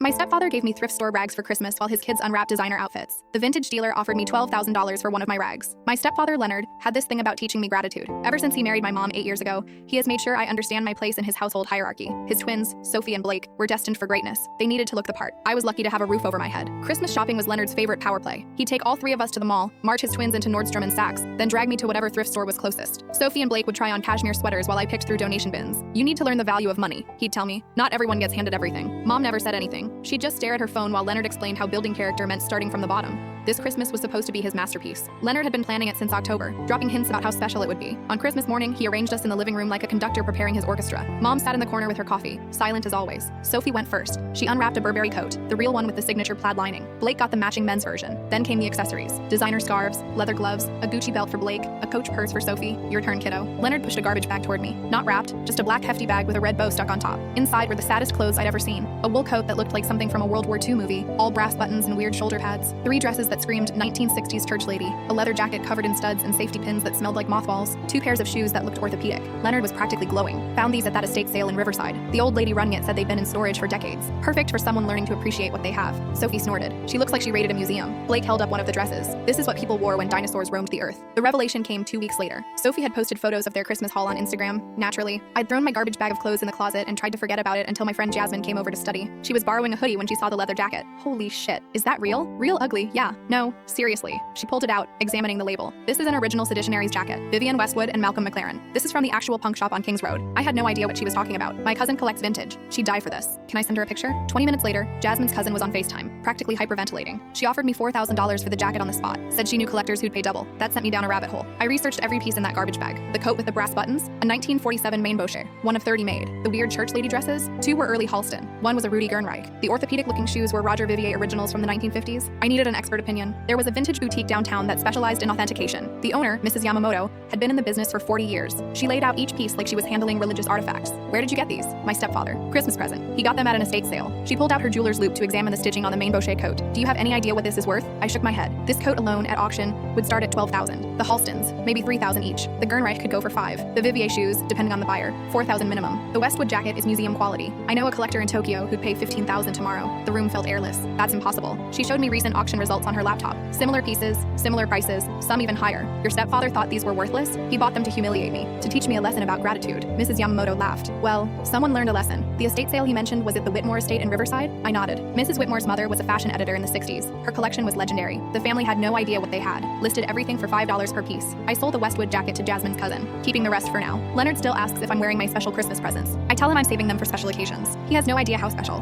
My stepfather gave me thrift store rags for Christmas while his kids unwrapped designer outfits. The vintage dealer offered me $12,000 for one of my rags. My stepfather, Leonard, had this thing about teaching me gratitude. Ever since he married my mom 8 years ago, he has made sure I understand my place in his household hierarchy. His twins, Sophie and Blake, were destined for greatness. They needed to look the part. I was lucky to have a roof over my head. Christmas shopping was Leonard's favorite power play. He'd take all three of us to the mall, march his twins into Nordstrom and Saks, then drag me to whatever thrift store was closest. Sophie and Blake would try on cashmere sweaters while I picked through donation bins. You need to learn the value of money, he'd tell me. Not everyone gets handed everything. Mom never said anything. She'd just stare at her phone while Leonard explained how building character meant starting from the bottom. This Christmas was supposed to be his masterpiece. Leonard had been planning it since October, dropping hints about how special it would be. On Christmas morning, he arranged us in the living room like a conductor preparing his orchestra. Mom sat in the corner with her coffee, silent as always. Sophie went first. She unwrapped a Burberry coat, the real one with the signature plaid lining. Blake got the matching men's version. Then came the accessories. Designer scarves, leather gloves, a Gucci belt for Blake, a Coach purse for Sophie. Your turn, kiddo. Leonard pushed a garbage bag toward me. Not wrapped, just a black hefty bag with a red bow stuck on top. Inside were the saddest clothes I'd ever seen. A wool coat that looked like something from a World War II movie, all brass buttons and weird shoulder pads. 3 dresses that screamed 1960s church lady. A leather jacket covered in studs and safety pins that smelled like mothballs. 2 pairs of shoes that looked orthopedic. Leonard was practically glowing. Found these at that estate sale in Riverside. The old lady running it said they'd been in storage for decades. Perfect for someone learning to appreciate what they have. Sophie snorted. She looks like she raided a museum. Blake held up one of the dresses. This is what people wore when dinosaurs roamed the earth. The revelation came 2 weeks later. Sophie had posted photos of their Christmas haul on Instagram. Naturally, I'd thrown my garbage bag of clothes in the closet and tried to forget about it until my friend Jasmine came over to study. She was borrowing a hoodie when she saw the leather jacket. Holy shit, is that real? Real ugly, yeah. No, seriously. She pulled it out, examining the label. This is an original Seditionaries jacket. Vivian Westwood and Malcolm McLaren. This is from the actual punk shop on Kings Road. I had no idea what she was talking about. My cousin collects vintage. She'd die for this. Can I send her a picture? 20 minutes later, Jasmine's cousin was on FaceTime, practically hyperventilating. She offered me $4,000 for the jacket on the spot. Said she knew collectors who'd pay double. That sent me down a rabbit hole. I researched every piece in that garbage bag. The coat with the brass buttons, a 1947 Mainbocher, one of 30 made. The weird church lady dresses, 2 were early Halston. One was a Rudy Gernreich. The orthopedic-looking shoes were Roger Vivier originals from the 1950s. I needed an expert opinion. There was a vintage boutique downtown that specialized in authentication. The owner, Mrs. Yamamoto, had been in the business for 40 years. She laid out each piece like she was handling religious artifacts. Where did you get these? My stepfather. Christmas present. He got them at an estate sale. She pulled out her jeweler's loop to examine the stitching on the Mainbocher coat. Do you have any idea what this is worth? I shook my head. This coat alone at auction would start at $12,000. The Halstons, maybe $3,000 each. The Gernreich could go for $5,000. The Vivier shoes, depending on the buyer, $4,000 minimum. The Westwood jacket is museum quality. I know a collector in Tokyo who'd pay $15,000 tomorrow. The room felt airless. That's impossible. She showed me recent auction results on her laptop. Similar pieces, similar prices, some even higher. Your stepfather thought these were worthless? He bought them to humiliate me, to teach me a lesson about gratitude. Mrs. Yamamoto laughed. Well, someone learned a lesson. The estate sale he mentioned was at the Whitmore estate in Riverside? I nodded. Mrs. Whitmore's mother was a fashion editor in the 60s. Her collection was legendary. The family had no idea what they had. Listed everything for $5 per piece. I sold the Westwood jacket to Jasmine's cousin, keeping the rest for now. Leonard still asks if I'm wearing my special Christmas presents. I tell him I'm saving them for special occasions. He has no idea how special.